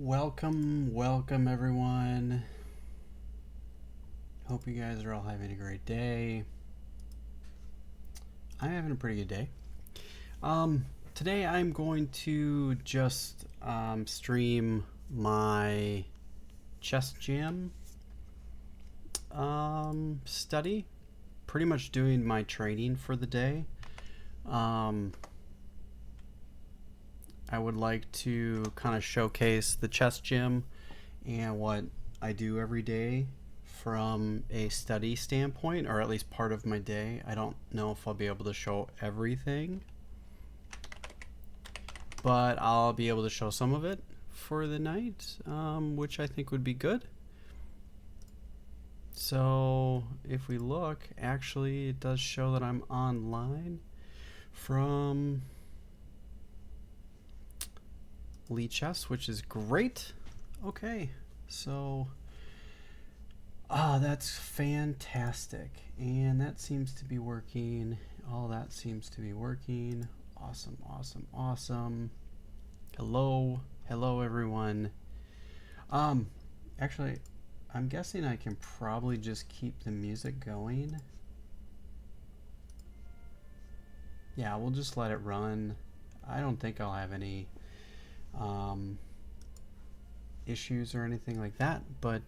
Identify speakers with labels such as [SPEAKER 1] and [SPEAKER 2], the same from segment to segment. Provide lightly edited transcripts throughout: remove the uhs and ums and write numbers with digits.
[SPEAKER 1] Welcome everyone. Hope you guys are all having a great day. I'm having a pretty good day. Today I'm going to just stream my chess jam study. Pretty much doing my training for the day. I would like to kind of showcase the chess gym and what I do every day from a study standpoint, or at least part of my day. I don't know if I'll be able to show everything, but I'll be able to show some of it for the night, which I think would be good. So if we look, actually it does show that I'm online from Lichess, which is great. Okay, so that's fantastic, and that seems to be working. All that seems to be working. Awesome. Hello everyone. Actually, I'm guessing I can probably just keep the music going. Yeah, we'll just let it run. I don't think I'll have any issues or anything like that, but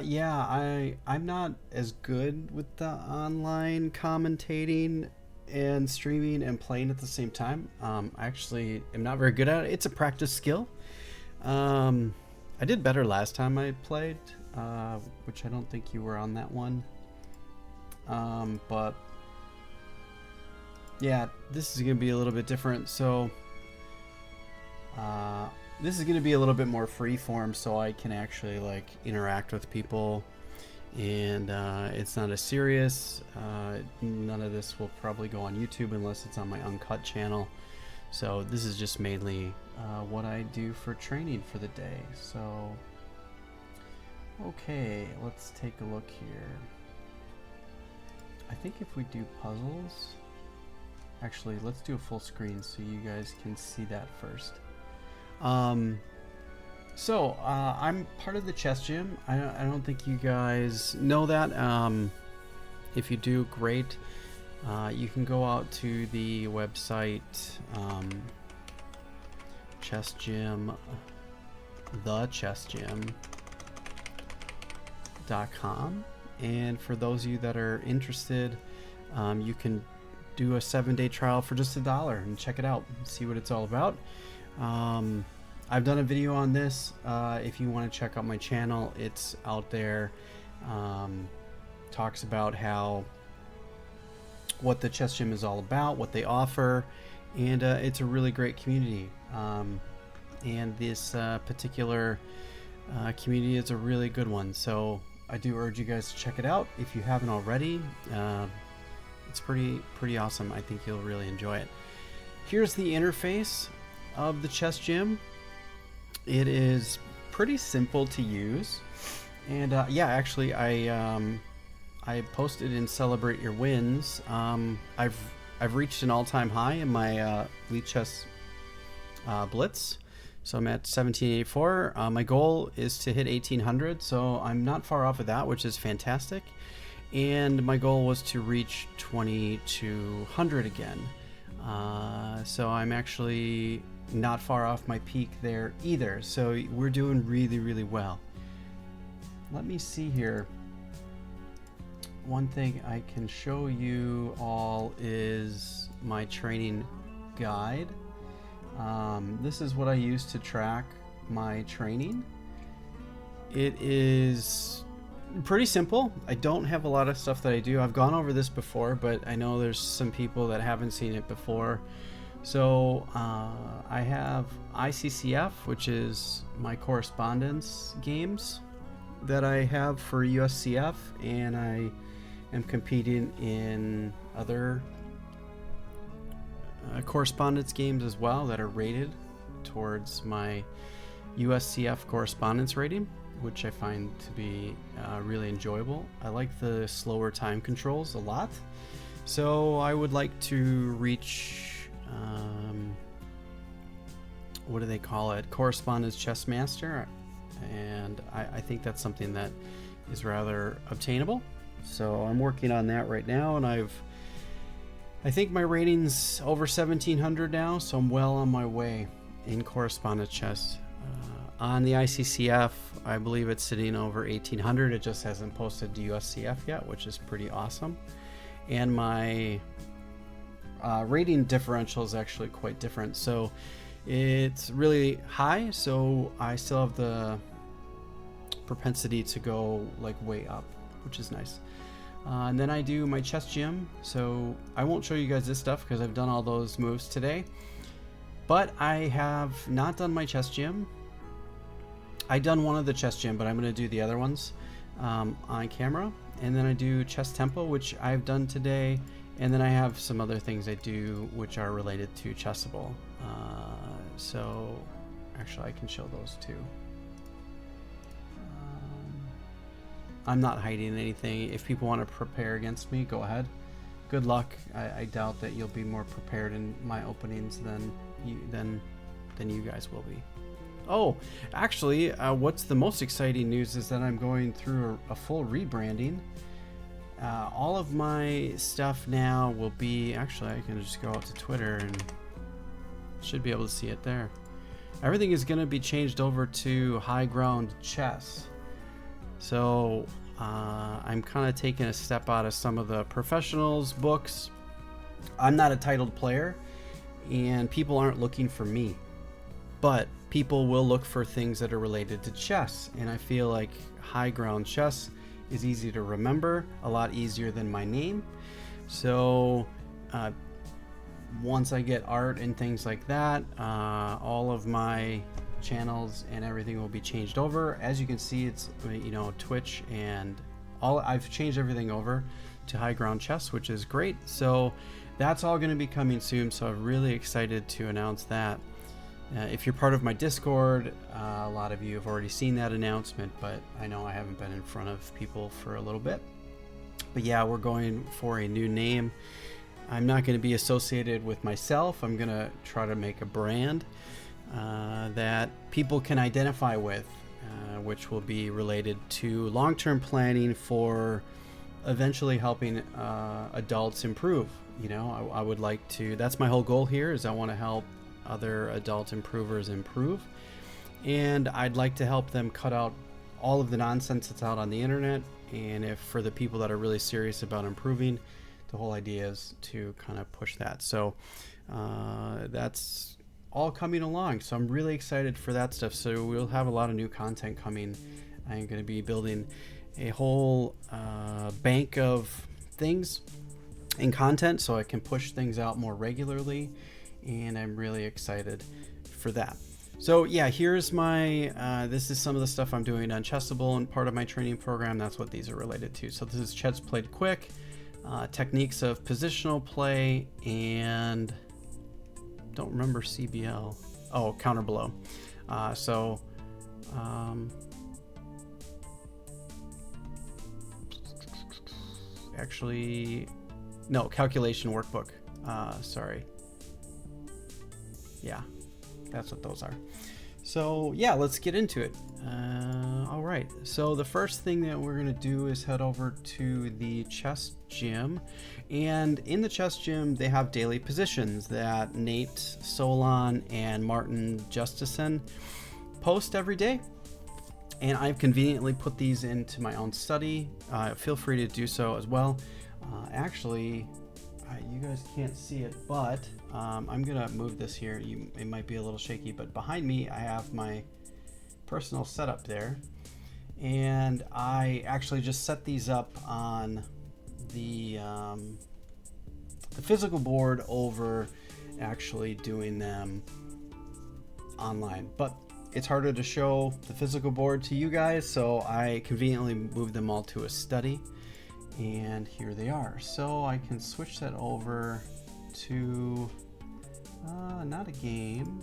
[SPEAKER 1] yeah, I'm not as good with the online commentating and streaming and playing at the same time. I actually am not very good at it. It's a practice skill. I did better last time I played, which I don't think you were on that one. But yeah, this is going to be a little bit different. So this is going to be a little bit more free form, so I can actually like interact with people, and it's not as serious. None of this will probably go on YouTube unless it's on my uncut channel. So this is just mainly what I do for training for the day. So okay, let's take a look here. I think if we do puzzles, actually let's do a full screen so you guys can see that first. So I'm part of the chess gym. I don't think you guys know that. If you do, great. You can go out to the website chess gym, thechessgym.com. And for those of you that are interested, you can do a 7-day trial for just $1 and check it out and see what it's all about. I've done a video on this. If you want to check out my channel, it's out there. Talks about what the chess gym is all about, what they offer, and it's a really great community. And this particular community is a really good one. So I do urge you guys to check it out if you haven't already. It's pretty awesome. I think you'll really enjoy it. Here's the interface of the chess gym. It is pretty simple to use, and yeah, actually I posted in Celebrate Your Wins. I've reached an all-time high in my Lichess Blitz. So I'm at 1784. My goal is to hit 1800, so I'm not far off of that, which is fantastic. And my goal was to reach 2200 again. So I'm actually not far off my peak there either. So we're doing really well. Let me see here. One thing I can show you all is my training guide. This is what I use to track my training. It is pretty simple. I don't have a lot of stuff that I do. I've gone over this before, but I know there's some people that haven't seen it before. So I have ICCF, which is my correspondence games that I have for USCF, and I am competing in other correspondence games as well that are rated towards my USCF correspondence rating, which I find to be really enjoyable. I like the slower time controls a lot. So I would like to reach, what do they call it? Correspondence Chess Master. And I think that's something that is rather obtainable. So I'm working on that right now, and I think my rating's over 1700 now, so I'm well on my way in correspondence chess. On the ICCF, I believe it's sitting over 1800. It just hasn't posted to USCF yet, which is pretty awesome. And my rating differential is actually quite different. So it's really high, so I still have the propensity to go like way up, which is nice. And then I do my chess gym. So I won't show you guys this stuff because I've done all those moves today. But I have not done my chess gym. I done one of the chess gym, but I'm going to do the other ones on camera. And then I do chess tempo, which I've done today. And then I have some other things I do which are related to Chessable. So actually I can show those too. I'm not hiding anything. If people want to prepare against me, go ahead. Good luck. I doubt that you'll be more prepared in my openings than you guys will be. Oh, actually, what's the most exciting news is that I'm going through a full rebranding. All of my stuff now will be, actually I can just go out to Twitter and should be able to see it there. Everything is going to be changed over to High Ground Chess. So I'm kind of taking a step out of some of the professionals books. I'm not a titled player and people aren't looking for me, but people will look for things that are related to chess. And I feel like High Ground Chess is easy to remember, a lot easier than my name. So once I get art and things like that, all of my channels and everything will be changed over. As you can see, it's Twitch and all. I've changed everything over to High Ground Chess, which is great. So that's all going to be coming soon. So I'm really excited to announce that. If you're part of my Discord, a lot of you have already seen that announcement, but I know I haven't been in front of people for a little bit. But yeah, we're going for a new name. I'm not going to be associated with myself. I'm going to try to make a brand that people can identify with, which will be related to long-term planning for eventually helping adults improve. I would like to, that's my whole goal here, is I want to help other adult improvers improve, and I'd like to help them cut out all of the nonsense that's out on the internet. And if for the people that are really serious about improving, the whole idea is to kind of push that. So that's all coming along, so I'm really excited for that stuff. So we'll have a lot of new content coming. I'm going to be building a whole bank of things and content so I can push things out more regularly, and I'm really excited for that. So yeah, here's my this is some of the stuff I'm doing on Chessable and part of my training program. That's what these are related to. So this is Chess Played Quick, techniques of positional play, and don't remember CBL. Oh, counter blow. Actually, no, calculation workbook. Sorry. Yeah, that's what those are. So yeah, let's get into it. All right, so the first thing that we're gonna do is head over to the chess gym, and in the chess gym they have daily positions that Nate Solon and Martin Justison post every day, and I've conveniently put these into my own study. Feel free to do so as well. Actually, you guys can't see it, but I'm gonna move this here. It might be a little shaky, but behind me I have my personal setup there, and I actually just set these up on the physical board over actually doing them online. But it's harder to show the physical board to you guys, so I conveniently moved them all to a study, and here they are. So I can switch that over to not a game,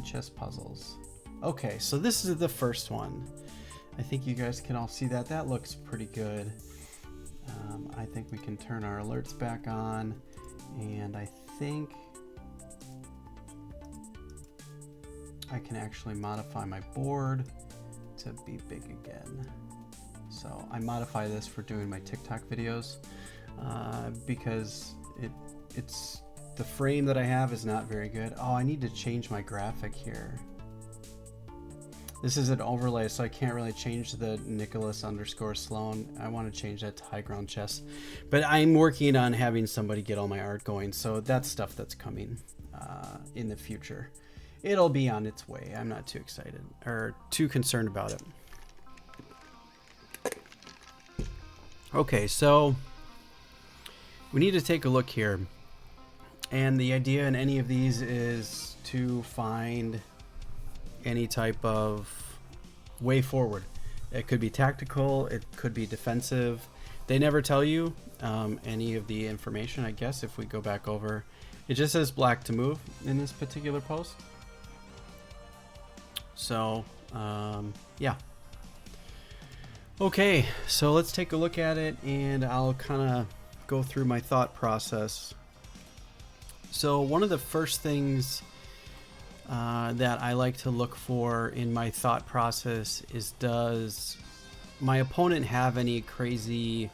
[SPEAKER 1] chess puzzles. Okay, so this is the first one. I think you guys can all see that. That looks pretty good. I think we can turn our alerts back on, and I think I can actually modify my board to be big again. So I modify this for doing my TikTok videos because it's the frame that I have is not very good. Oh, I need to change my graphic here. This is an overlay, so I can't really change the Nicholas_Sloan. I want to change that to High Ground Chess. But I'm working on having somebody get all my art going, so that's stuff that's coming in the future. It'll be on its way. I'm not too excited or too concerned about it. Okay, so we need to take a look here. And the idea in any of these is to find any type of way forward. It could be tactical, it could be defensive. They never tell you any of the information, I guess. If we go back over, it just says black to move in this particular post. So yeah. Okay, so let's take a look at it, and I'll kind of go through my thought process. So one of the first things that I like to look for in my thought process is, does my opponent have any crazy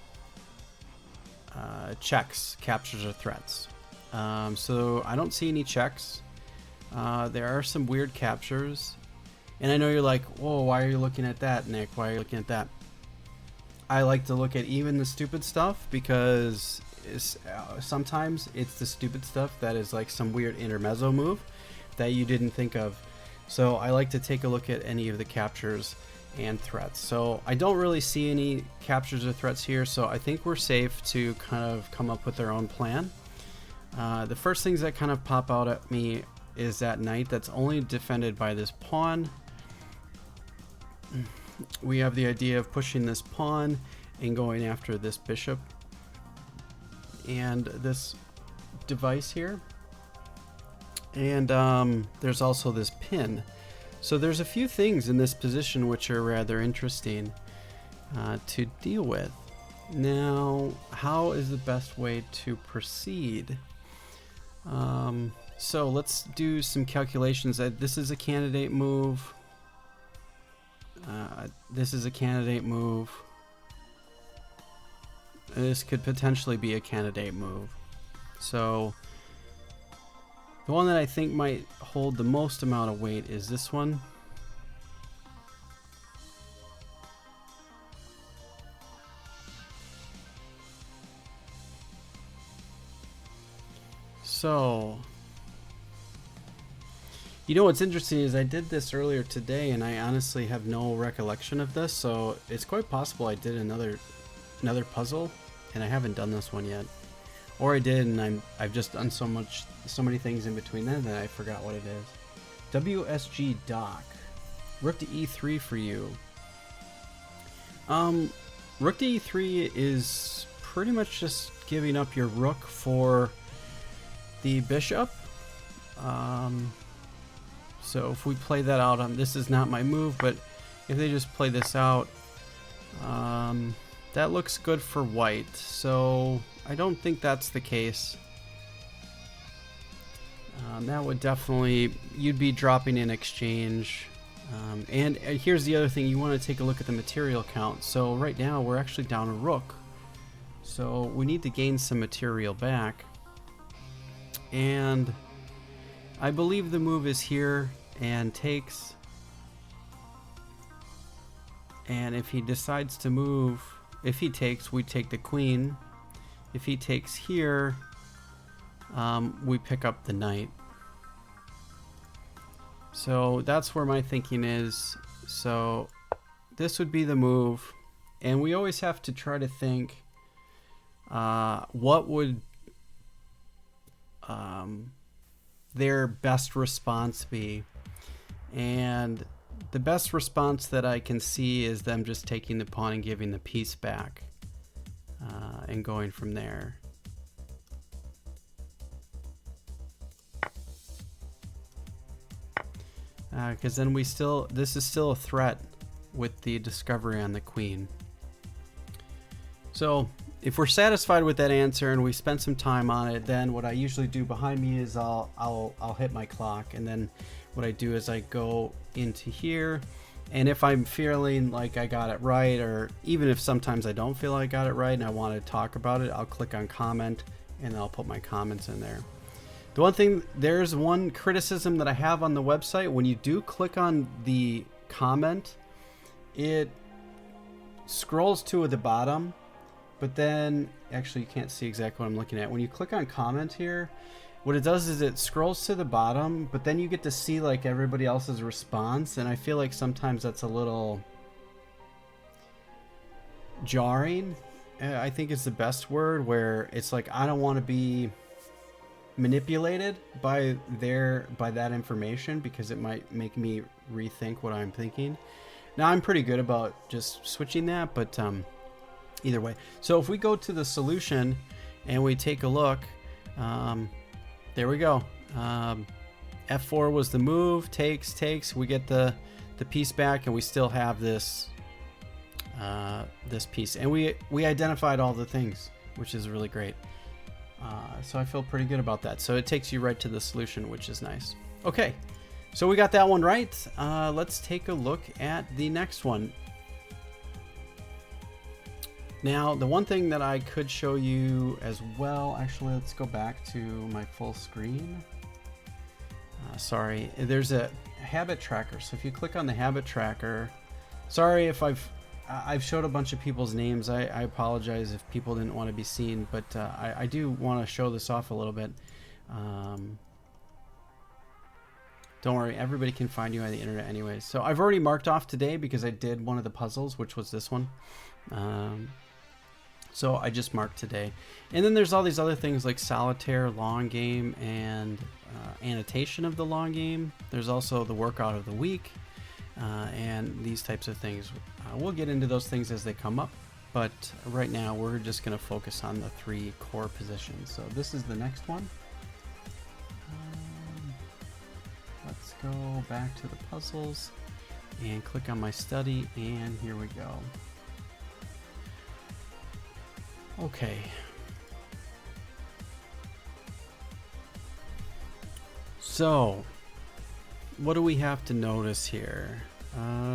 [SPEAKER 1] checks, captures, or threats? So I don't see any checks. There are some weird captures. And I know you're like, whoa, why are you looking at that, Nick? Why are you looking at that? I like to look at even the stupid stuff because sometimes it's the stupid stuff that is like some weird intermezzo move that you didn't think of. So I like to take a look at any of the captures and threats. So I don't really see any captures or threats here, so I think we're safe to kind of come up with our own plan. The first things that kind of pop out at me is that knight that's only defended by this pawn. We have the idea of pushing this pawn and going after this bishop and this device here. And there's also this pin. So there's a few things in this position which are rather interesting to deal with. Now, how is the best way to proceed? So let's do some calculations. This is a candidate move. This is a candidate move. This could potentially be a candidate move. So the one that I think might hold the most amount of weight is this one. So, you know what's interesting is I did this earlier today and I honestly have no recollection of this, so it's quite possible I did another puzzle and I haven't done this one yet. Or I did and I've just done so many things in between then that I forgot what it is. WSG Doc. Rook to E3 for you. Rook to E3 is pretty much just giving up your rook for the bishop. So if we play that out, this is not my move, but if they just play this out, that looks good for white. So I don't think that's the case. That would definitely, you'd be dropping in exchange. And here's the other thing, you want to take a look at the material count. So right now we're actually down a rook. So we need to gain some material back. And I believe the move is here and takes. And if he decides to move, if he takes, we take the queen. If he takes here, we pick up the knight. So that's where my thinking is. So this would be the move. And we always have to try to think what would their best response be. And the best response that I can see is them just taking the pawn and giving the piece back and going from there. Because then this is still a threat. with the discovery on the queen. So if we're satisfied with that answer and we spent some time on it, then what I usually do behind me is I'll hit my clock, and then what I do is I go into here, and if I'm feeling like I got it right, or even if sometimes I don't feel like I got it right and I want to talk about it, I'll click on comment and I'll put my comments in there. The one thing, there's one criticism that I have on the website. When you do click on the comment, it scrolls to the bottom, but then actually you can't see exactly what I'm looking at. When you click on comment here, what it does is it scrolls to the bottom, but then you get to see like everybody else's response, and I feel like sometimes that's a little jarring. I think it's the best word, where it's like I don't want to be manipulated by that information, because it might make me rethink what I'm thinking. Now I'm pretty good about just switching that, but either way. So if we go to the solution and we take a look, there we go. F4 was the move, takes, we get the piece back, and we still have this this piece, and we identified all the things, which is really great. So I feel pretty good about that. So it takes you right to the solution, which is nice. Okay, so we got that one right. Let's take a look at the next one. Now, the one thing that I could show you as well, actually, let's go back to my full screen. Sorry, there's a habit tracker. So if you click on the habit tracker, sorry if I've showed a bunch of people's names. I apologize if people didn't want to be seen, but I do want to show this off a little bit. Don't worry, everybody can find you on the internet anyways. So I've already marked off today because I did one of the puzzles, which was this one. So I just marked today. And then there's all these other things like solitaire, long game, and annotation of the long game. There's also the workout of the week, and these types of things. We'll get into those things as they come up, but right now we're just going to focus on the 3 core positions. So this is the next one. Let's go back to the puzzles and click on my study, and here we go. Okay. So, what do we have to notice here?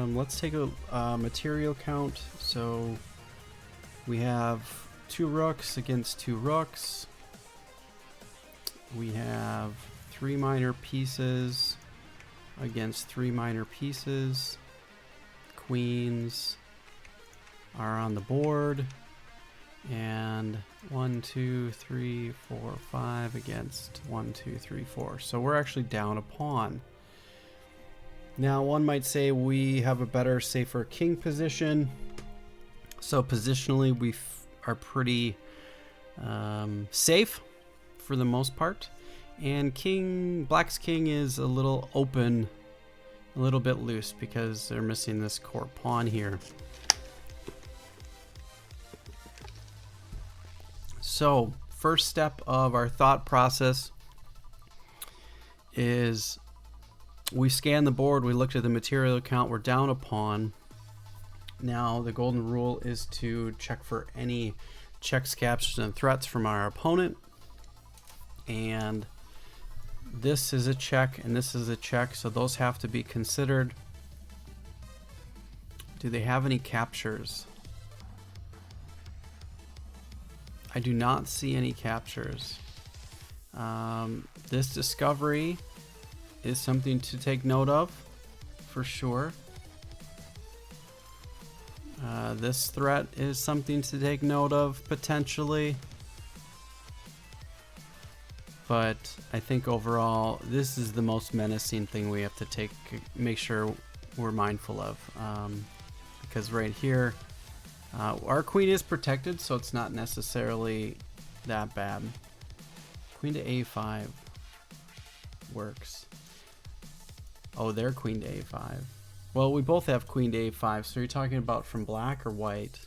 [SPEAKER 1] Let's take a material count. So, we have 2 rooks against 2 rooks. We have 3 minor pieces against 3 minor pieces. Queens are on the board. And 1, 2, 3, 4, 5 against 1, 2, 3, 4. So we're actually down a pawn. Now one might say we have a better, safer king position. So positionally we are pretty safe for the most part. And Black's king is a little open, a little bit loose, because they're missing this core pawn here. So, first step of our thought process is we scan the board, we looked at the material count, we're down a pawn. Now, the golden rule is to check for any checks, captures, and threats from our opponent. And this is a check, and this is a check, so those have to be considered. Do they have any captures? I do not see any captures. This discovery is something to take note of, for sure. This threat is something to take note of, potentially. But I think overall, this is the most menacing thing we have to make sure we're mindful of. Because right here, our queen is protected, so it's not necessarily that bad. Queen to a5 works. Oh, they're queen to a5. Well, we both have queen to a5, so you're talking about from black or white?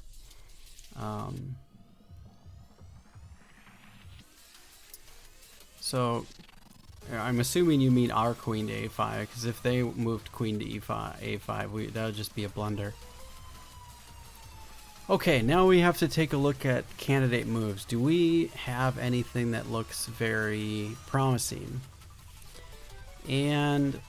[SPEAKER 1] So I'm assuming you mean our queen to a5, because if they moved queen to a5, that would just be a blunder. Okay, now we have to take a look at candidate moves. Do we have anything that looks very promising? And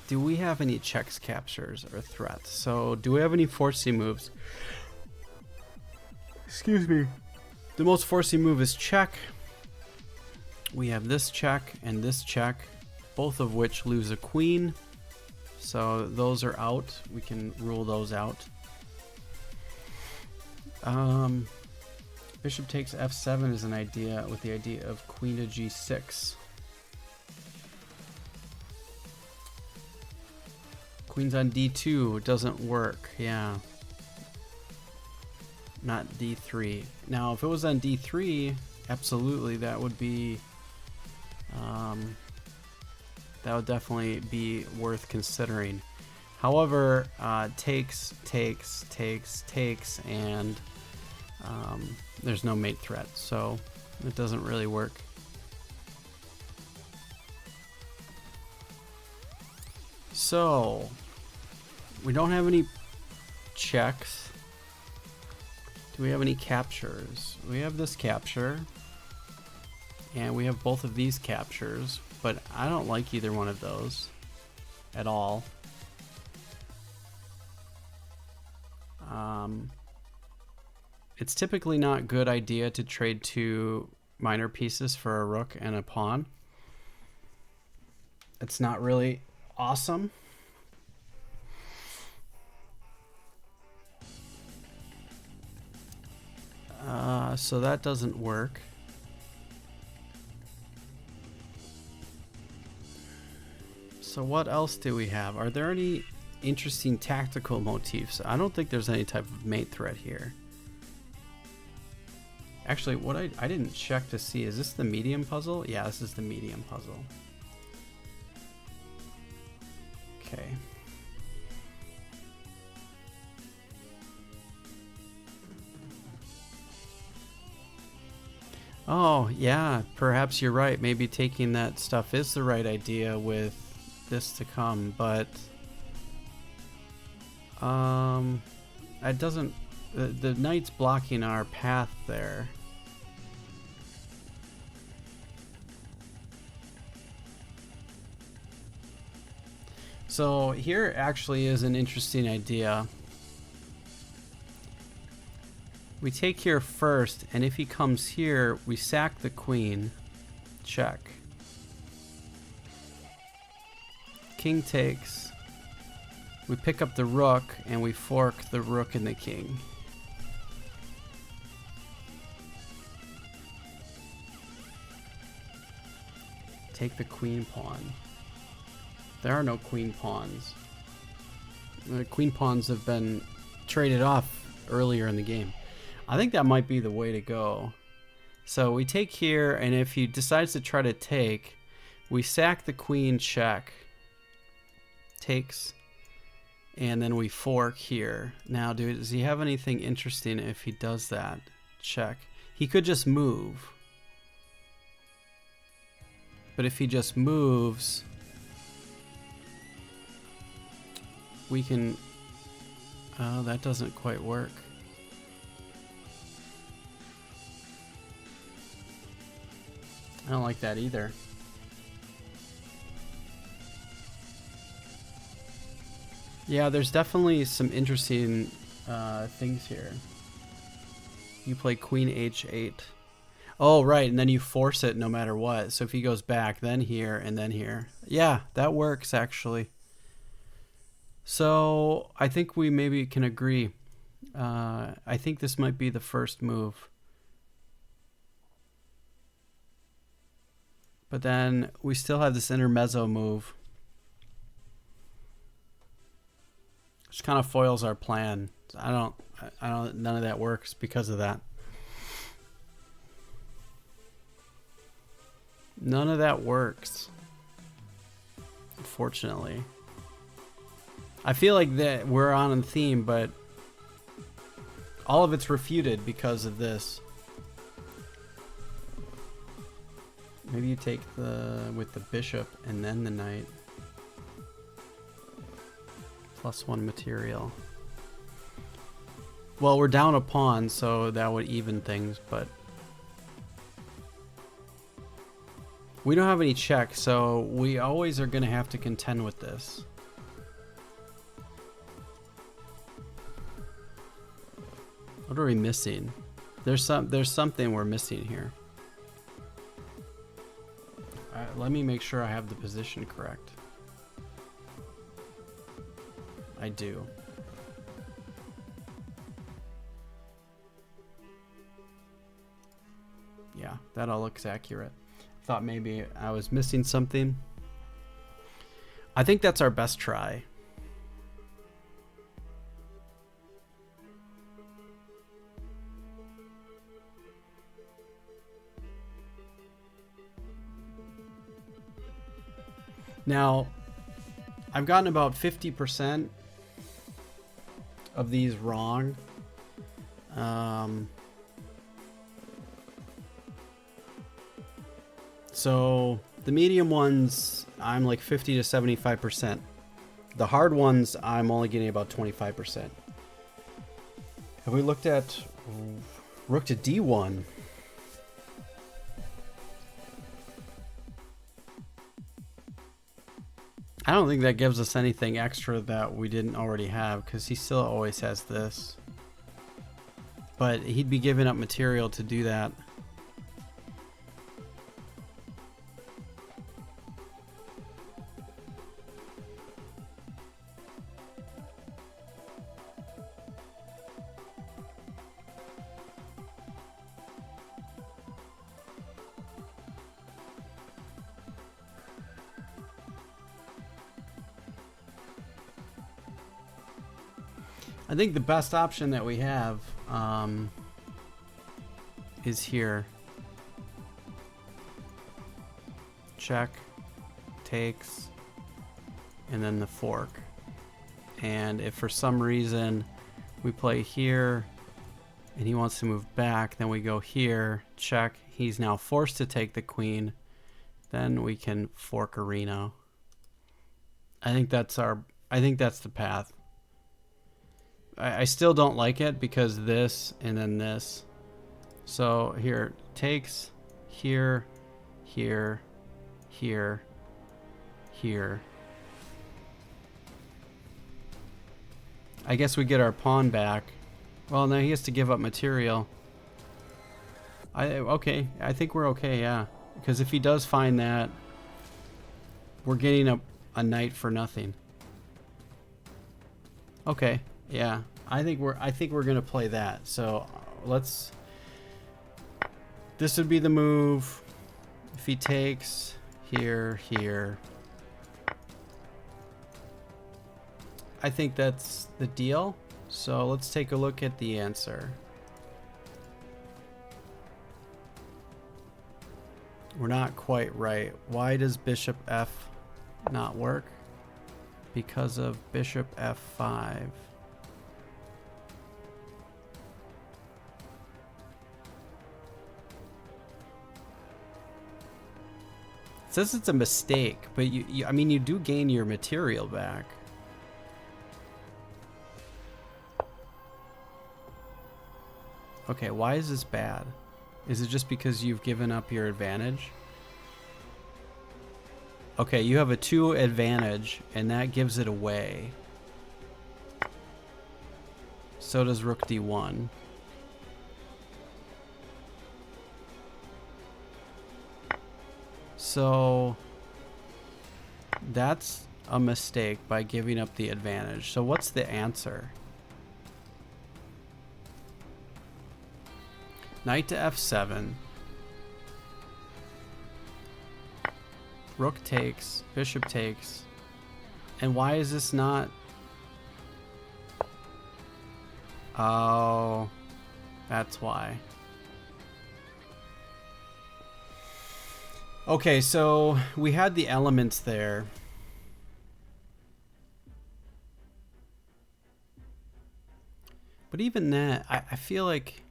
[SPEAKER 1] do we have any checks, captures, or threats? So do we have any forcing moves? Excuse me. The most forcing move is check. We have this check and this check, both of which lose a queen. So those are out. We can rule those out. Bishop takes f7 is an idea with the idea of queen to g6. Queens on d2 doesn't work. Yeah. Not d3. Now, if it was on d3, absolutely, that would be that would definitely be worth considering. However, takes, and there's no mate threat, so it doesn't really work. So we don't have any checks. Do we have any captures? We have this capture, and we have both of these captures, but I don't like either one of those at all. It's typically not a good idea to trade two minor pieces for a rook and a pawn. It's not really awesome. So that doesn't work. So what else do we have? Are there any interesting tactical motifs? I don't think there's any type of mate threat here. Actually, what I didn't check to see, is this the medium puzzle? Yeah, this is the medium puzzle. Okay. Oh, yeah, perhaps you're right. Maybe taking that stuff is the right idea with this to come, but it doesn't, the knight's blocking our path there. So here actually is an interesting idea. We take here first, and if he comes here, we sack the queen. Check. King takes. We pick up the rook, and we fork the rook and the king. Take the queen pawn. There are no queen pawns. The queen pawns have been traded off earlier in the game. I think that might be the way to go. So we take here, and if he decides to try to take, we sack the queen, check, takes, and then we fork here. Now, does he have anything interesting if he does that? Check. He could just move. But if he just moves, we can... Oh, that doesn't quite work. I don't like that either. Yeah, there's definitely some interesting things here. You play queen h8. Oh, right, and then you force it no matter what. So if he goes back, then here, and then here. Yeah, that works, actually. So I think we maybe can agree. I think this might be the first move. But then we still have this intermezzo move, which kind of foils our plan. None of that works because of that. None of that works, unfortunately. I feel like that we're on theme, but all of it's refuted because of this. Maybe you take with the bishop and then the knight. +1 material. Well, we're down a pawn, so that would even things, but we don't have any checks, so we always are going to have to contend with this. What are we missing? There's something we're missing here. Let me make sure I have the position correct. I do. Yeah, that all looks accurate. Thought maybe I was missing something. I think that's our best try. Now, I've gotten about 50% of these wrong. So the medium ones, I'm like 50 to 75%. The hard ones, I'm only getting about 25%. Have we looked at rook to d1? I don't think that gives us anything extra that we didn't already have, because he still always has this. But he'd be giving up material to do that. I think the best option that we have is here. Check, takes, and then the fork. And if for some reason we play here and he wants to move back, then we go here, check. He's now forced to take the queen. Then we can fork Arena. I think that's the path. I still don't like it because this and then this. So here, takes, here, here, here, here. I guess we get our pawn back. Well, now he has to give up material. Okay, I think we're okay, yeah. Because if he does find that, we're getting a knight for nothing. Okay. Yeah, I think we're gonna play that. So let's. This would be the move. If he takes here, here. I think that's the deal. So let's take a look at the answer. We're not quite right. Why does bishop f not work? Because of bishop f5. Says it's a mistake, but I mean, you do gain your material back. Okay, why is this bad? Is it just because you've given up your advantage? Okay, you have a 2 advantage, and that gives it away. So does rook d1. So that's a mistake by giving up the advantage. So what's the answer? Knight to f7. Rook takes, bishop takes. And why is this not? Oh, that's why. Okay, so we had the elements there. But even that, I feel like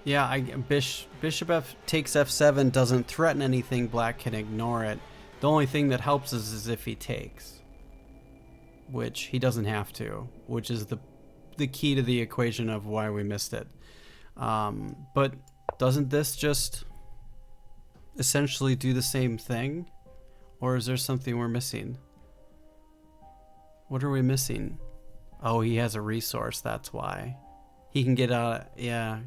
[SPEAKER 1] Yeah, bishop f takes f7 doesn't threaten anything. Black can ignore it. The only thing that helps us is if he takes, which he doesn't have to, which is the key to the equation of why we missed it. But doesn't this just essentially do the same thing? Or is there something we're missing? What are we missing? Oh, he has a resource, that's why. He can get out, yeah.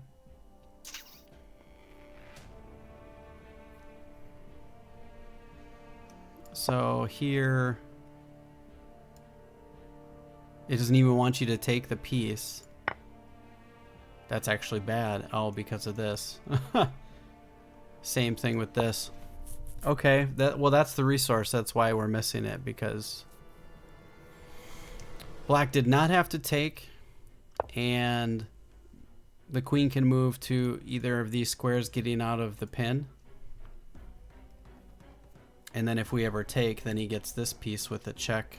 [SPEAKER 1] So here, it doesn't even want you to take the piece. That's actually bad. Oh, because of this. Same thing with this. Okay, well that's the resource. That's why we're missing it, because black did not have to take, and the queen can move to either of these squares getting out of the pin. And then if we ever take, then he gets this piece with a check.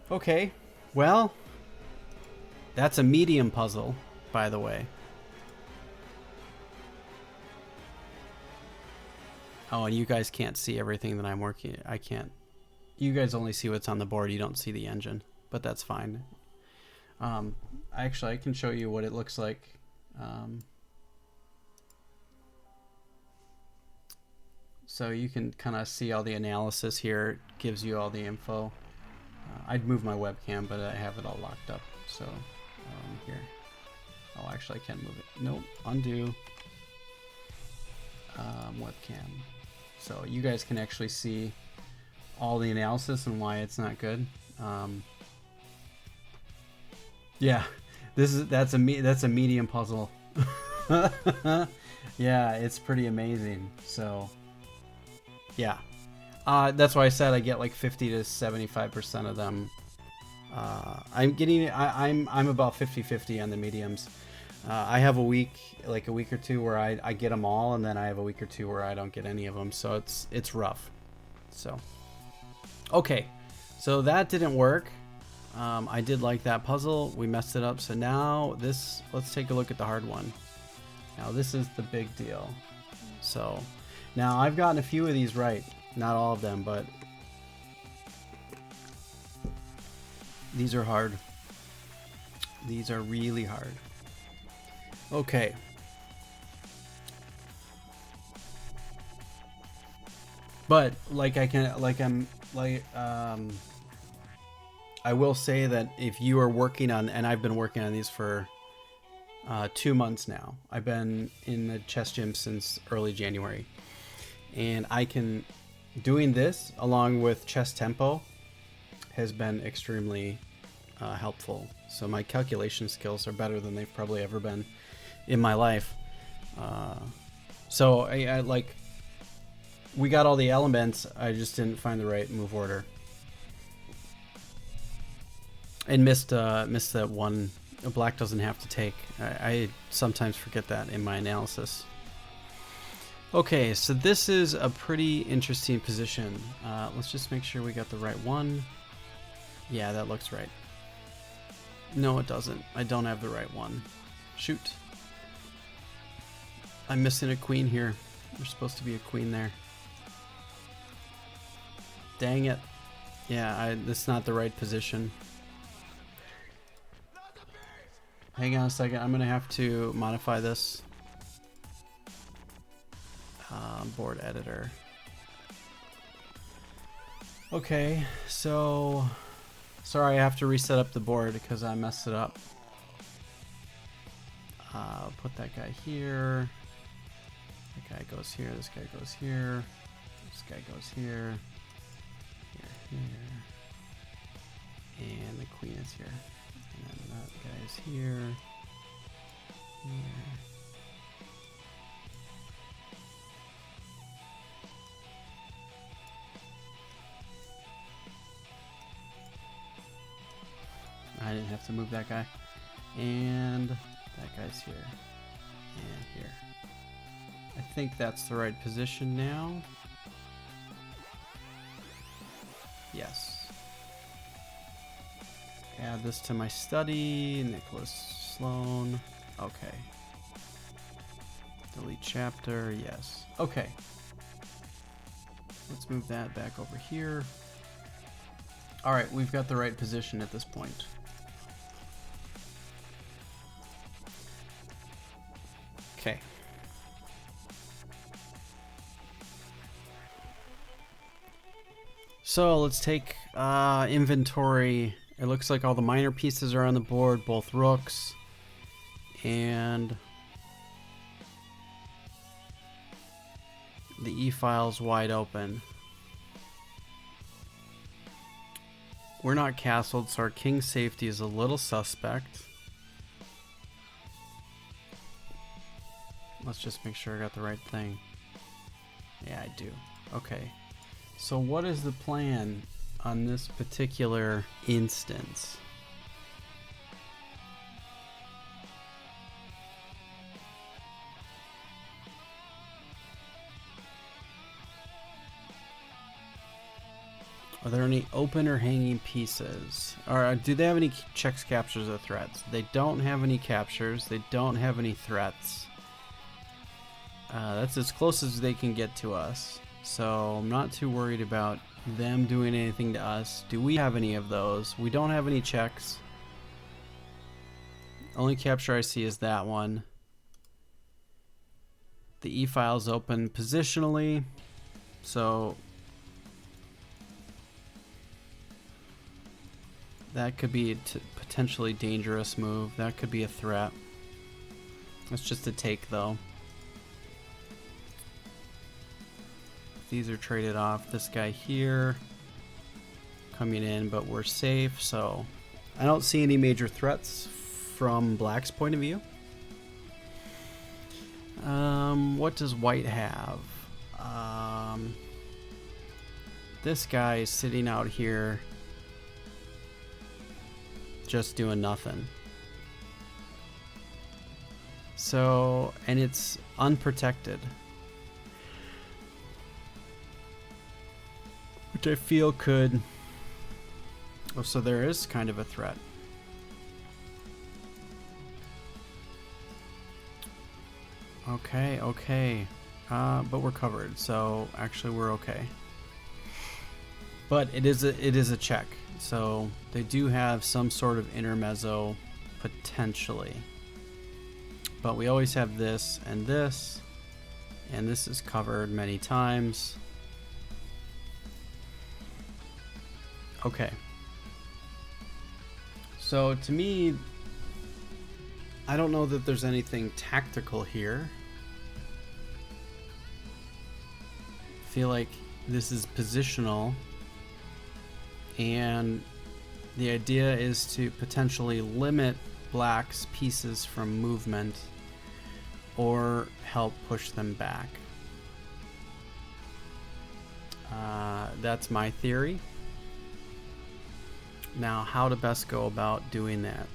[SPEAKER 1] Okay, well, that's a medium puzzle, by the way. Oh, and you guys can't see everything that I'm working. I can't. You guys only see what's on the board. You don't see the engine, but that's fine. Actually, I can show you what it looks like. So you can kind of see all the analysis here. It gives you all the info. I'd move my webcam, but I have it all locked up. So here. Oh, actually, I can't move it. Nope. Undo. Webcam. So you guys can actually see all the analysis and why it's not good. Yeah, that's a medium puzzle. Yeah, it's pretty amazing. So yeah, that's why I said I get like 50 to 75% of them. I'm about 50-50 on the mediums. I have a week or two where I get them all, and then I have a week or two where I don't get any of them. So it's rough. So okay, so that didn't work. I did like that puzzle. We messed it up. So now let's take a look at the hard one. Now this is the big deal. So now I've gotten a few of these right, not all of them, but these are hard. These are really hard. Okay. But I will say that if you are working on, and I've been working on these for 2 months now. I've been in the chess gym since early January, and doing this along with chess tempo has been extremely helpful. So my calculation skills are better than they've probably ever been in my life. So I we got all the elements. I just didn't find the right move order, and missed that one. Black doesn't have to take. I sometimes forget that in my analysis. Okay, so this is a pretty interesting position. Let's just make sure we got the right one. Yeah, that looks right. No, it doesn't. I don't have the right one. Shoot. I'm missing a queen here. There's supposed to be a queen there. Dang it. Yeah, that's not the right position. Hang on a second. I'm going to have to modify this. Board editor. Okay, so sorry, I have to reset up the board because I messed it up. Put that guy here. That guy goes here. This guy goes here. This guy goes here. Here, here. And the queen is here. And that guy is here. Here. I didn't have to move that guy. And that guy's here. And here. I think that's the right position now. Yes. Add this to my study. Nicholas Sloan. Okay. Delete chapter, yes. Okay. Let's move that back over here. All right, we've got the right position at this point. Okay. So let's take inventory. It looks like all the minor pieces are on the board, both rooks. And the e-file's wide open. We're not castled, so our king's safety is a little suspect. Let's just make sure I got the right thing. Yeah, I do. Okay. So what is the plan on this particular instance? Are there any open or hanging pieces? Or do they have any checks, captures, or threats? They don't have any captures. They don't have any threats. That's as close as they can get to us. So I'm not too worried about them doing anything to us. Do we have any of those? We don't have any checks. Only capture I see is that one. The e-file is open positionally. So that could be a potentially dangerous move. That could be a threat. That's just a take, though. These are traded off. This guy here coming in, but we're safe. So I don't see any major threats from Black's point of view. What does White have? This guy is sitting out here just doing nothing. So, and it's unprotected, which I feel could... Oh, so there is kind of a threat. Okay, okay. But we're covered, so actually we're okay. But it is a check. So they do have some sort of intermezzo potentially. But we always have this, and this is covered many times. Okay. So to me, I don't know that there's anything tactical here. I feel like this is positional, and the idea is to potentially limit Black's pieces from movement or help push them back. That's my theory. Now, how to best go about doing that?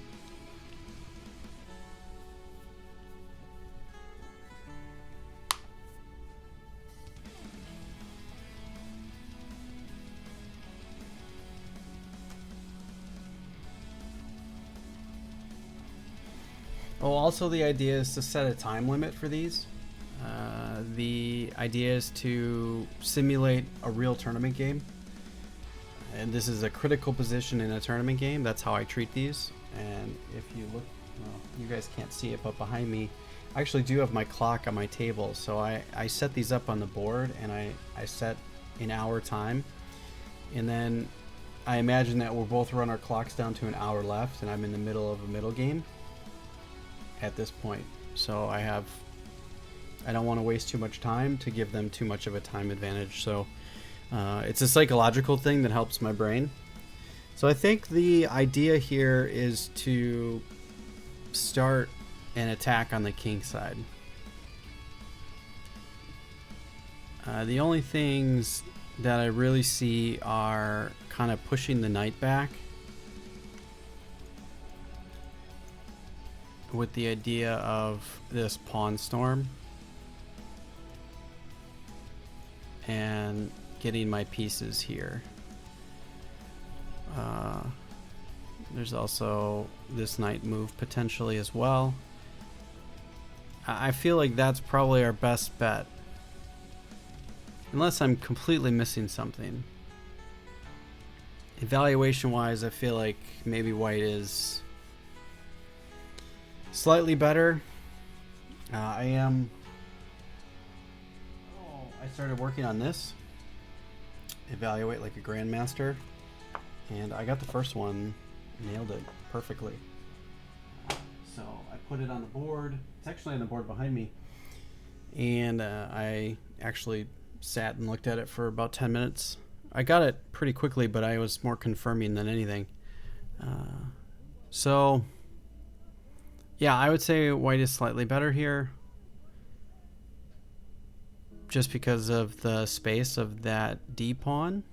[SPEAKER 1] Oh, also the idea is to set a time limit for these. The idea is to simulate a real tournament game. And this is a critical position in a tournament game. That's how I treat these. And if you look, well, you guys can't see it, but behind me, I actually do have my clock on my table. So I set these up on the board, and I set an hour time. And then I imagine that we'll both run our clocks down to an hour left, and I'm in the middle of a middle game at this point. So I don't want to waste too much time to give them too much of a time advantage. So it's a psychological thing that helps my brain. So I think the idea here is to start an attack on the king side. The only things that I really see are kind of pushing the knight back with the idea of this pawn storm and getting my pieces here. There's also this knight move potentially as well. I feel like that's probably our best bet. Unless I'm completely missing something. Evaluation wise, I feel like maybe white is slightly better. I started working on this. Evaluate like a grandmaster. And I got the first one, nailed it perfectly. So I put it on the board. It's actually on the board behind me. And I actually sat and looked at it for about 10 minutes. I got it pretty quickly, but I was more confirming than anything. So, yeah, I would say white is slightly better here. Just because of the space of that D pawn.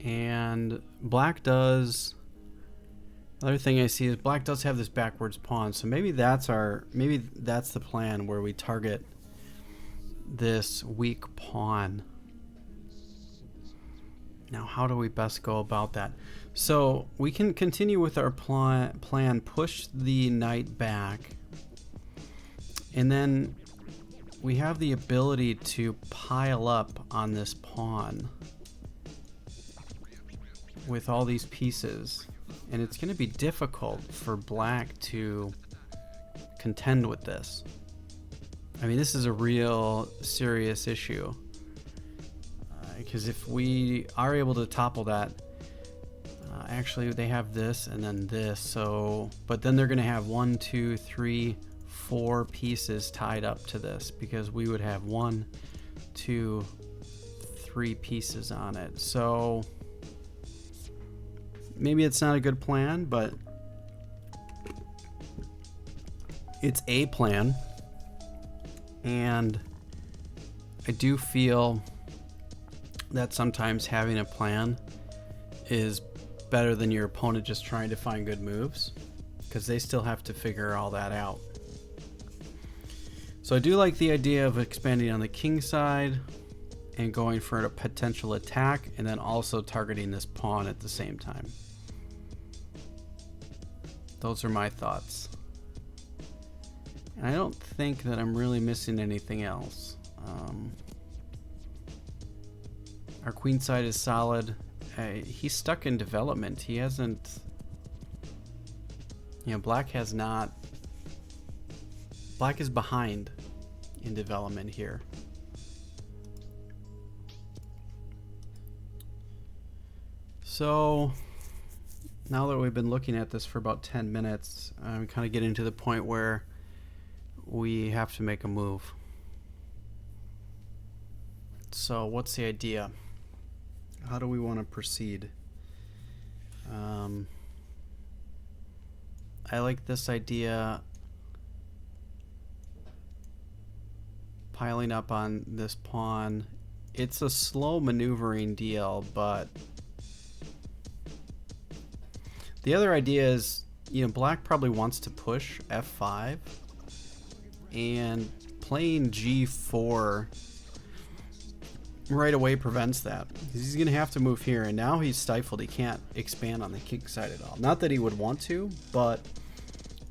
[SPEAKER 1] And black does... Another thing I see is black does have this backwards pawn, so maybe that's the plan where we target this weak pawn. Now, how do we best go about that? So we can continue with our plan, push the knight back, and then we have the ability to pile up on this pawn with all these pieces. And it's going to be difficult for black to contend with this. I mean, this is a real serious issue. Because if we are able to topple that, actually they have this and then this. So, but then they're going to have 1, 2, 3, 4 pieces tied up to this. Because we would have 1, 2, 3 pieces on it. So... maybe it's not a good plan, but it's a plan. And I do feel that sometimes having a plan is better than your opponent just trying to find good moves, because they still have to figure all that out. So I do like the idea of expanding on the king side and going for a potential attack, and then also targeting this pawn at the same time. Those are my thoughts. And I don't think that I'm really missing anything else. Our queen side is solid. He's stuck in development. He hasn't... you know, black has not... black is behind in development here. So... now that we've been looking at this for about 10 minutes, I'm kind of getting to the point where we have to make a move. So what's the idea? How do we want to proceed? I like this idea, piling up on this pawn. It's a slow maneuvering deal, but the other idea is, you know, black probably wants to push f5, and playing g4 right away prevents that. He's going to have to move here, and now he's stifled. He can't expand on the king side at all. Not that he would want to, but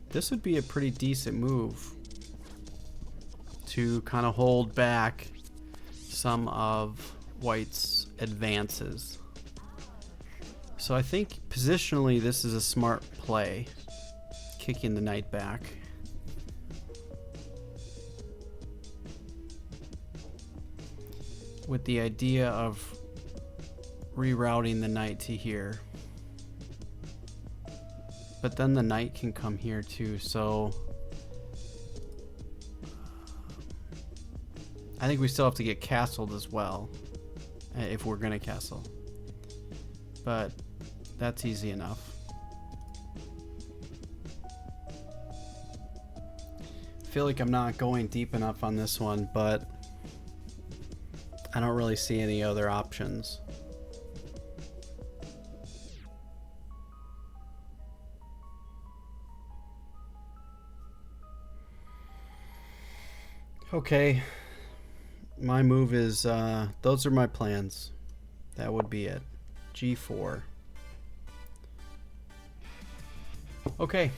[SPEAKER 1] this would be a pretty decent move to kind of hold back some of white's advances. So I think positionally this is a smart play, kicking the knight back. With the idea of rerouting the knight to here. But then the knight can come here too, so I think we still have to get castled as well, if we're gonna castle. But that's easy enough. I feel like I'm not going deep enough on this one, but I don't really see any other options. Okay, my move is, those are my plans. That would be it. G4. Okay.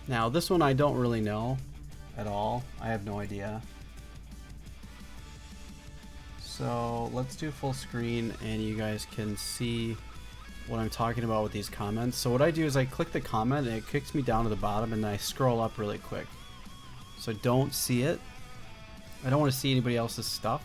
[SPEAKER 1] Now this one I don't really know at all. I have no idea. So let's do full screen and you guys can see what I'm talking about with these comments. So what I do is I click the comment and it kicks me down to the bottom and then I scroll up really quick. So I don't see it. I don't want to see anybody else's stuff.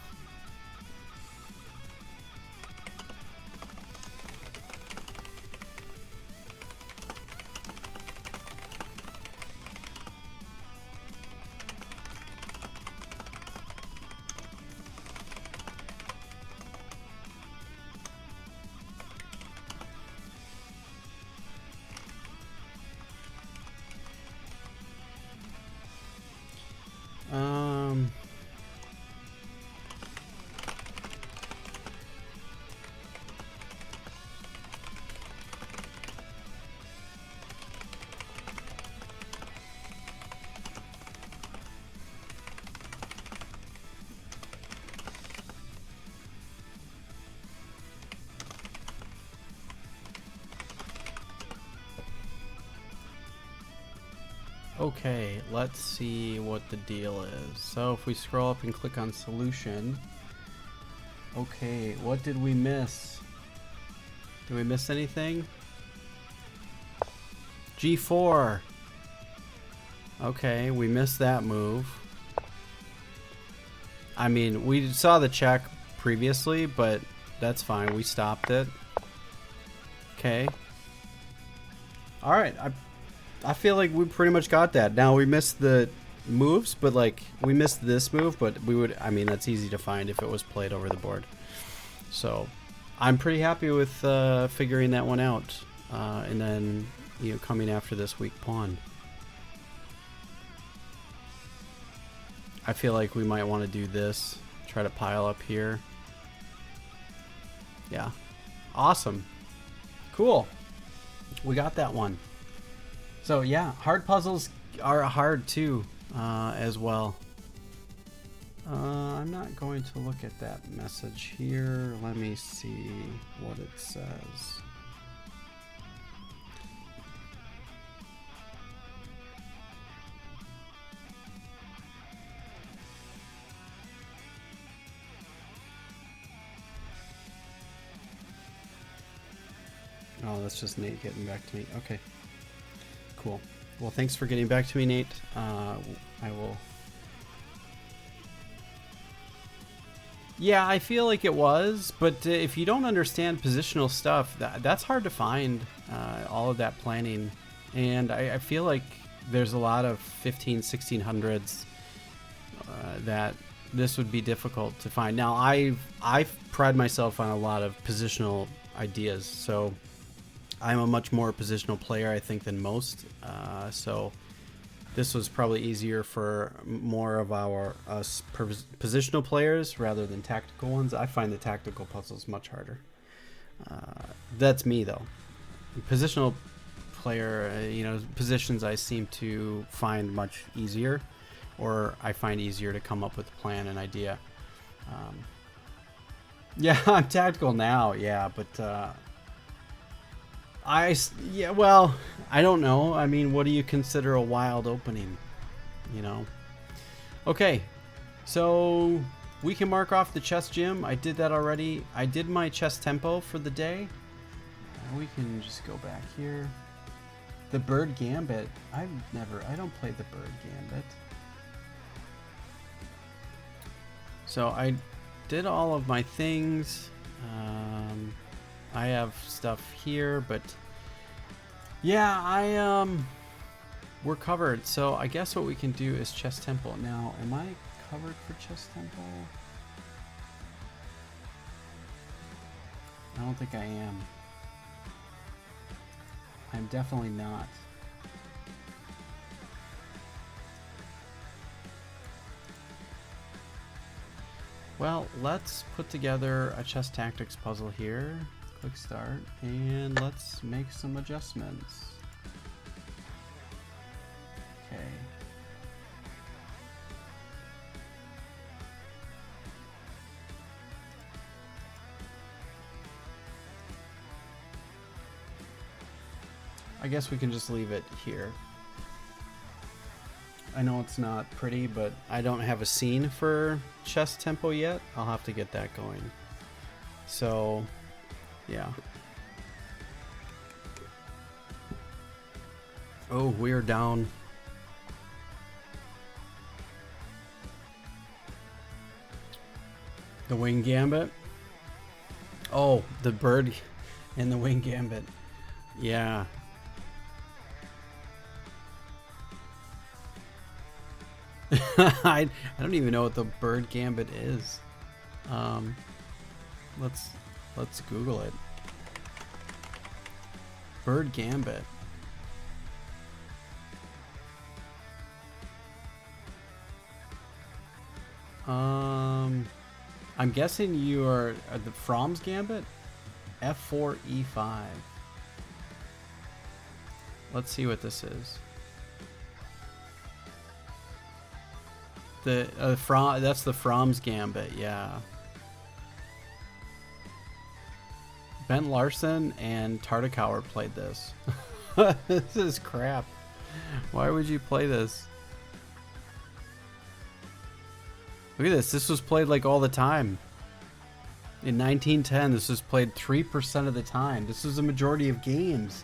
[SPEAKER 1] Okay, let's see what the deal is. So if we scroll up and click on solution, okay, what did we miss? Did we miss anything? G4. Okay, we missed that move. I mean, we saw the check previously, but that's fine. We stopped it. Okay. All right. I feel like we pretty much got that. Now we missed the moves, but like we missed this move, but we would, I mean, that's easy to find if it was played over the board. So I'm pretty happy with figuring that one out. And then, you know, coming after this weak pawn. I feel like we might want to do this. Try to pile up here. Yeah. Awesome. Cool. We got that one. So yeah, hard puzzles are hard too, as well. I'm not going to look at that message here. Let me see what it says. Oh, that's just Nate getting back to me. Okay. Cool. Well, thanks for getting back to me, Nate. I will... Yeah, I feel like it was, but if you don't understand positional stuff, that's hard to find, all of that planning. And I feel like there's a lot of 1600s that this would be difficult to find. Now, I've pride myself on a lot of positional ideas, so I'm a much more positional player, I think, than most. So this was probably easier for more of us positional players rather than tactical ones. I find the tactical puzzles much harder. That's me, though. Positional player, you know, positions I seem to find much easier, or I find easier to come up with a plan and idea. Yeah, I'm tactical now, yeah, but yeah, well, I don't know. I mean, what do you consider a wild opening? You know? Okay, so we can mark off the chess gym. I did that already. I did my chess tempo for the day. We can just go back here. The Bird Gambit. I don't play the Bird Gambit. So I did all of my things. I have stuff here, but yeah, we're covered. So I guess what we can do is chess tempo. Now, am I covered for chess tempo? I don't think I am. I'm definitely not. Well, let's put together a chess tactics puzzle here. Click start, and let's make some adjustments. Okay. I guess we can just leave it here. I know it's not pretty, but I don't have a scene for chess tempo yet. I'll have to get that going. So, yeah. Oh, we are down. The Wing Gambit. Oh, the bird and the Wing Gambit. Yeah. I don't even know what the bird gambit is. Let's Google it. Bird gambit. I'm guessing you are the Fromm's gambit. F4 E5. Let's see what this is. The that's the Fromm's gambit, yeah. Ben Larson and Tartakower played this. This is crap. Why would you play this? Look at this. This was played like all the time. In 1910, this was played 3% of the time. This was the majority of games.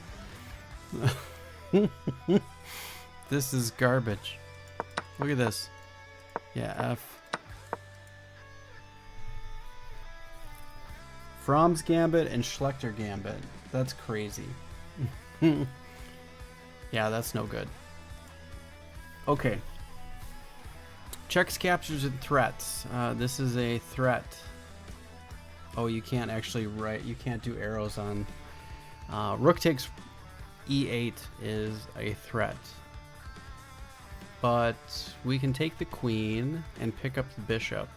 [SPEAKER 1] This is garbage. Look at this. Yeah, F. Fromm's Gambit and Schlechter Gambit. That's crazy. Yeah, that's no good. Okay. Checks, captures, and threats. This is a threat. Oh, you can't actually write. You can't do arrows on. Rook takes E8 is a threat. But we can take the queen and pick up the bishop.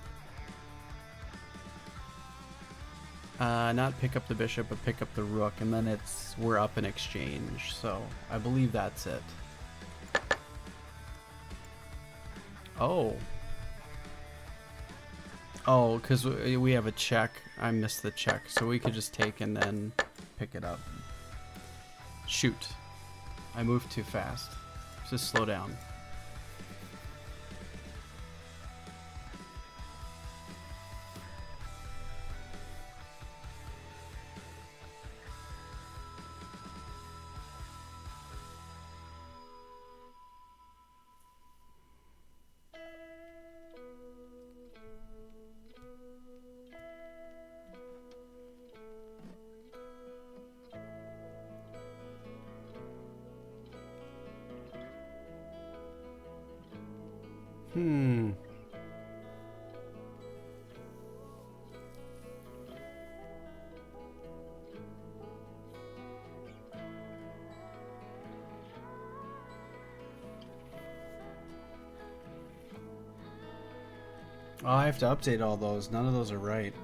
[SPEAKER 1] Not pick up the bishop, but pick up the rook, and then we're up in exchange. So I believe that's it. Oh. Oh, because we have a check. I missed the check, so we could just take and then pick it up. Shoot. I moved too fast. Just slow down. Oh, I have to update all those. None of those are right.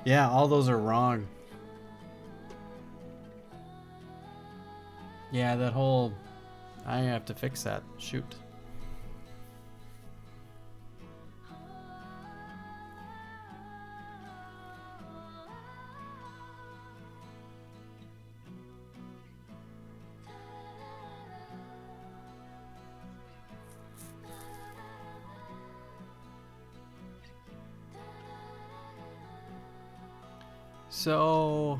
[SPEAKER 1] Yeah, all those are wrong. Yeah, that whole... I have to fix that. Shoot. So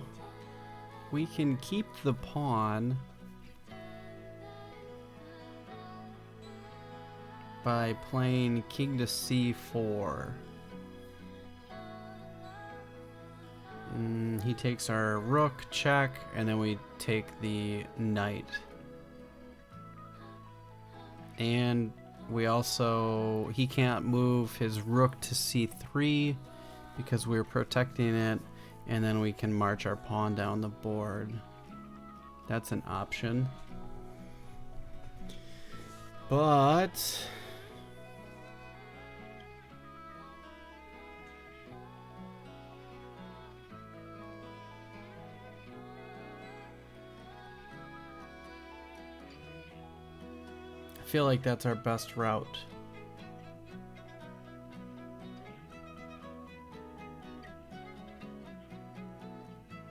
[SPEAKER 1] we can keep the pawn by playing king to c4. He takes our rook, check, and then we take the knight. And we also, he can't move his rook to c3 because we're protecting it. And then we can march our pawn down the board. That's an option. But... I feel like that's our best route.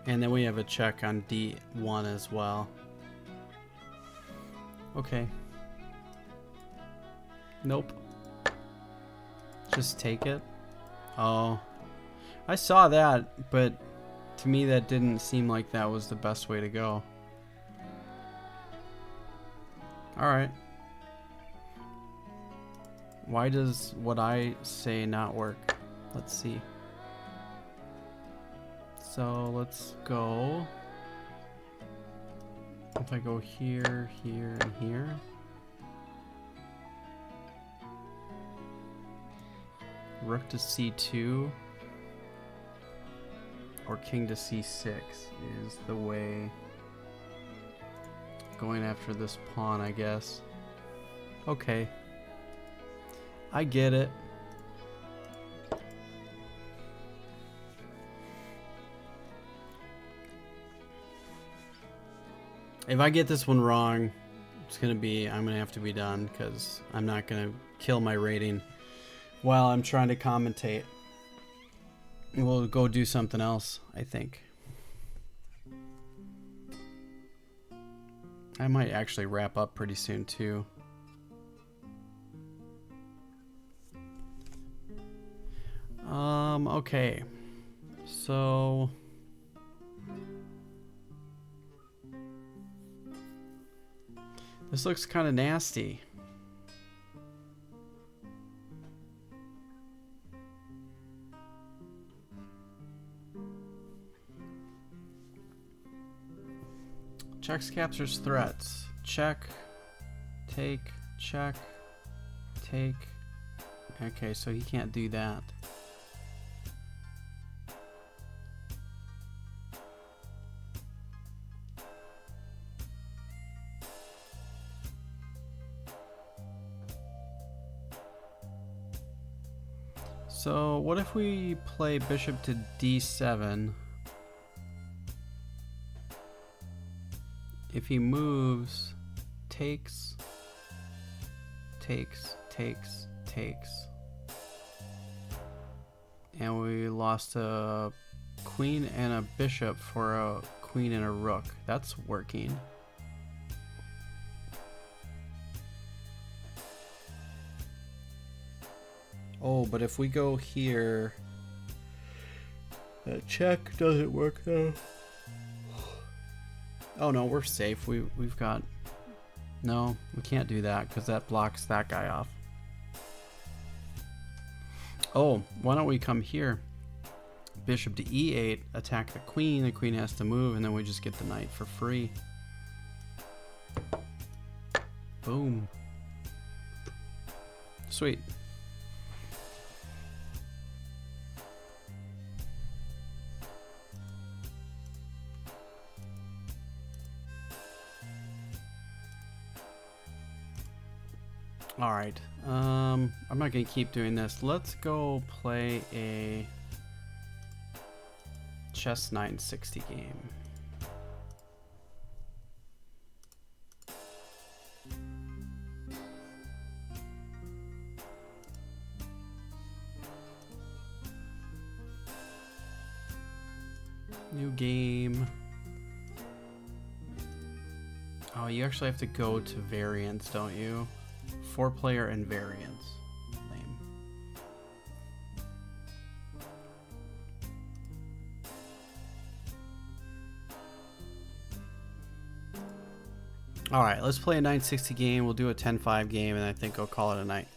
[SPEAKER 1] And then we have a check on D1 as well. Okay. Nope. Just take it. Oh. I saw that, but to me that didn't seem like that was the best way to go. Alright. Why does what I say not work? Let's see. So let's go. If I go here, here, and here. Rook to C2 or king to C6 is the way. Going after this pawn, I guess. Okay. I get it. If I get this one wrong, I'm gonna have to be done because I'm not gonna kill my rating while I'm trying to commentate. We'll go do something else, I think. I might actually wrap up pretty soon too. Okay. So this looks kind of nasty. Checks, captures, threats. Check, take, check, take. Okay, so he can't do that. So what if we play bishop to d7? If he moves, takes, takes, takes, takes. And we lost a queen and a bishop for a queen and a rook. That's working. Oh, but if we go here, that check doesn't work though. Oh no, we're safe. We've got... No, we can't do that because that blocks that guy off. Oh, why don't we come here? Bishop to e8, attack the queen has to move, and then we just get the knight for free. Boom. Sweet. Alright, I'm not gonna keep doing this. Let's go play a chess 960 game. New game. Oh, you actually have to go to variants, don't you? 4-player and variants. Lame. Alright, let's play a 960 game. We'll do a 10-5 game, and I think I'll call it a night.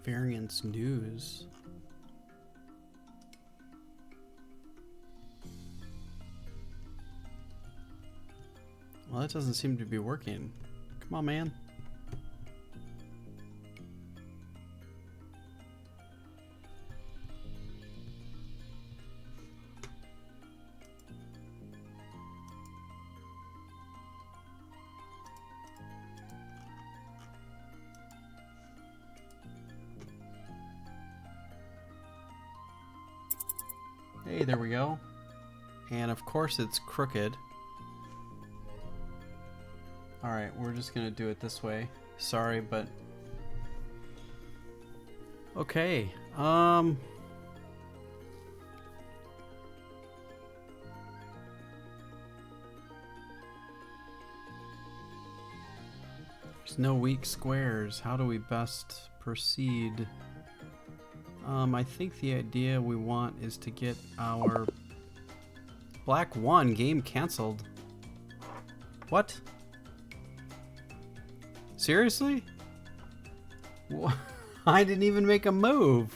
[SPEAKER 1] Variance news. Well, that doesn't seem to be working. Come on, man. Hey, there we go. And of course it's crooked. Alright, we're just gonna do it this way. Sorry, but... Okay, there's no weak squares. How do we best proceed? I think the idea we want is to get our... Black 1, game canceled. What? Seriously? I didn't even make a move.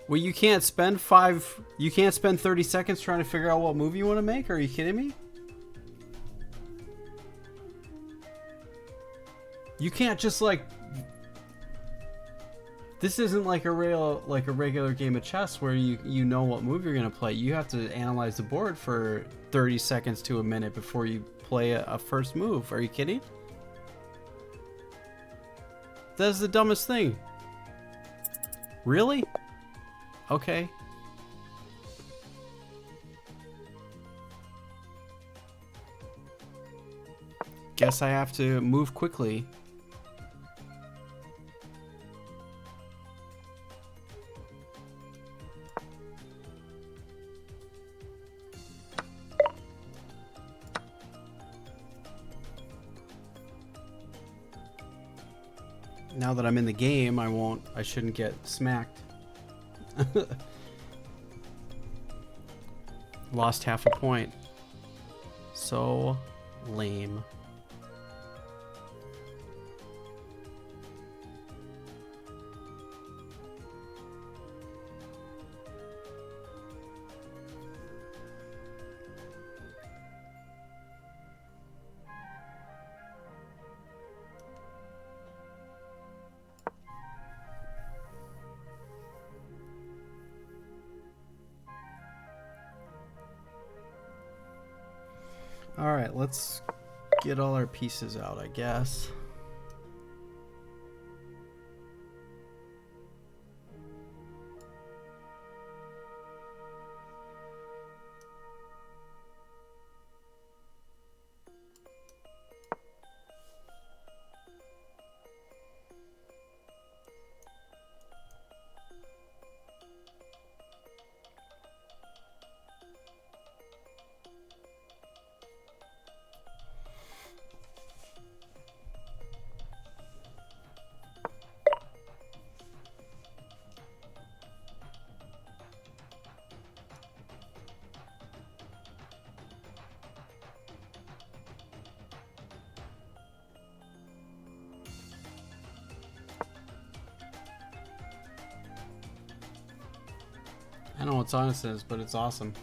[SPEAKER 1] Well, you can't spend 30 seconds trying to figure out what move you want to make? Are you kidding me? You can't just like... This isn't like a regular game of chess where you know what move you're gonna play. You have to analyze the board for 30 seconds to a minute before you play a first move. Are you kidding? That's the dumbest thing. Really? Okay. Guess I have to move quickly. Now that I'm in the game, I shouldn't get smacked. Lost half a point. So lame. Alright, let's get all our pieces out, I guess. I don't know what song this is, but it's awesome.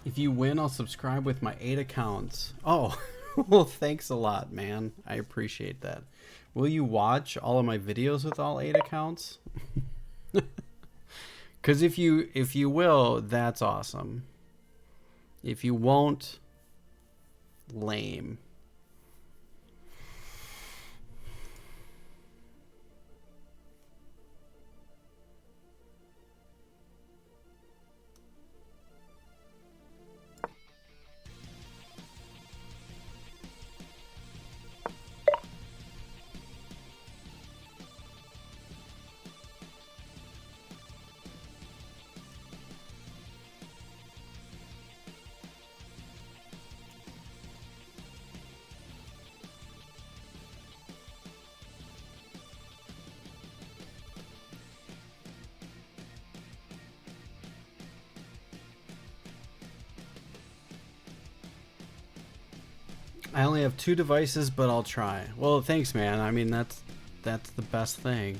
[SPEAKER 1] If you win, I'll subscribe with my 8 accounts. Oh, well, thanks a lot, man. I appreciate that. Will you watch all of my videos with all 8 accounts? Because if you will, that's awesome. If you won't, lame. I only have 2 devices, but I'll try. Well, thanks, man. I mean, that's the best thing.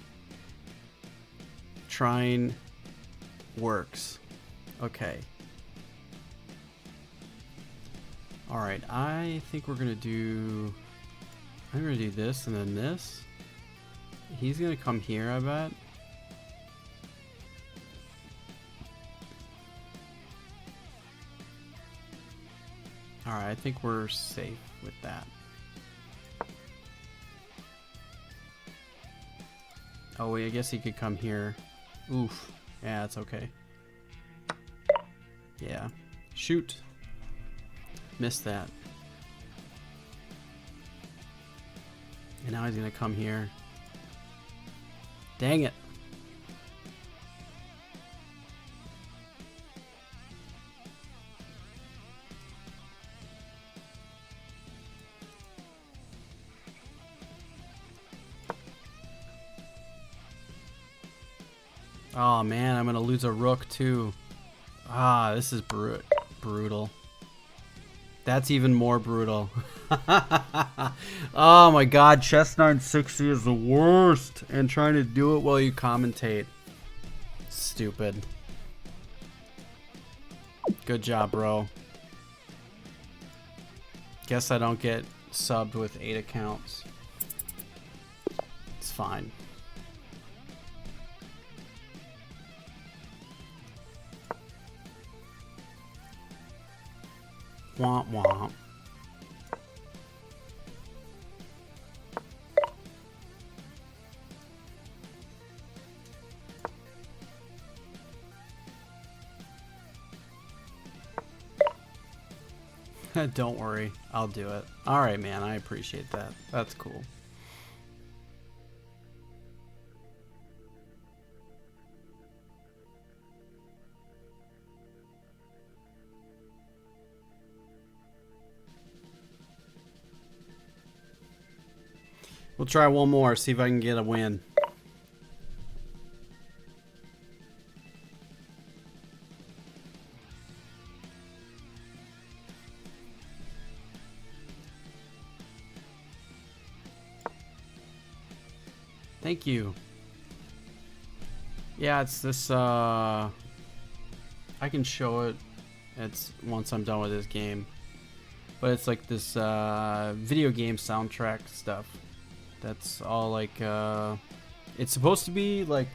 [SPEAKER 1] Trying works. Okay. All right. I think we're gonna do. I'm gonna do this and then this. He's gonna come here, I bet. All right. I think we're safe with that. Oh wait, I guess he could come here. Oof. Yeah, that's okay. Yeah. Shoot. Missed that. And now he's gonna come here. Dang it. Oh man, I'm gonna lose a rook too. Ah, this is brutal. That's even more brutal. Oh my god, Chess 960 is the worst. And trying to do it while you commentate. Stupid. Good job, bro. Guess I don't get subbed with 8 accounts. It's fine. Womp womp. Don't worry, I'll do it. Alright, man, I appreciate that. That's cool. We'll try one more, see if I can get a win. Thank you. Yeah, it's this, I can show it. It's once I'm done with this game. But it's like this, video game soundtrack stuff. That's all like, it's supposed to be like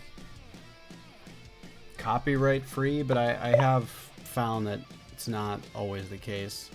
[SPEAKER 1] copyright free, but I have found that it's not always the case.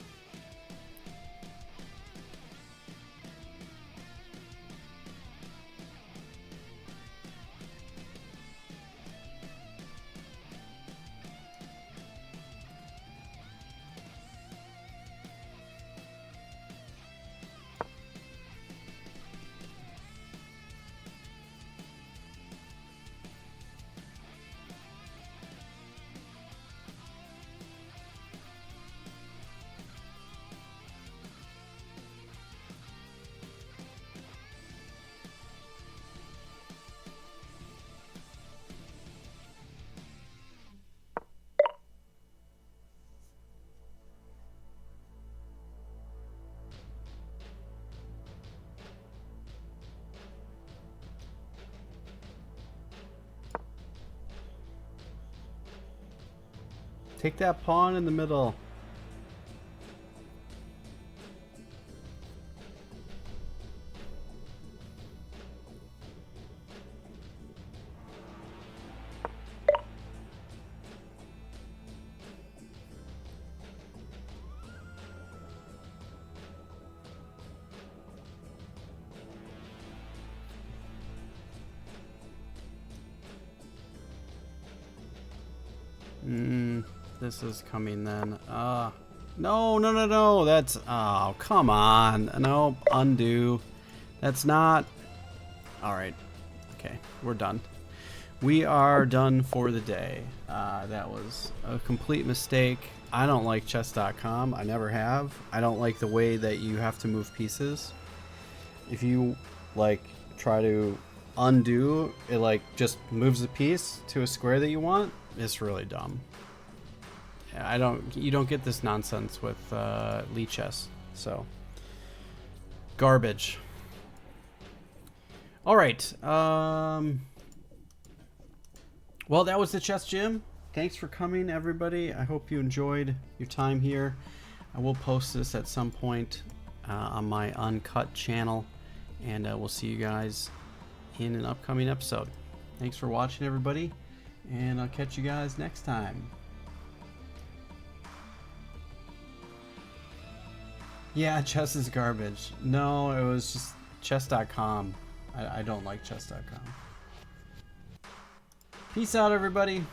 [SPEAKER 1] Take that pawn in the middle. This is coming then. No. That's, oh, come on. No, undo. That's not. All right. Okay, we're done. We are done for the day. That was a complete mistake. I don't like chess.com. I never have. I don't like the way that you have to move pieces. If you like try to undo, it like just moves the piece to a square that you want. It's really dumb. You don't get this nonsense with Lichess. So garbage. All right. Well, that was the Chess Gym. Thanks for coming, everybody. I hope you enjoyed your time here. I will post this at some point on my uncut channel, and we'll see you guys in an upcoming episode. Thanks for watching, everybody, and I'll catch you guys next time. Yeah, chess is garbage. No, it was just chess.com. I don't like chess.com. Peace out, everybody.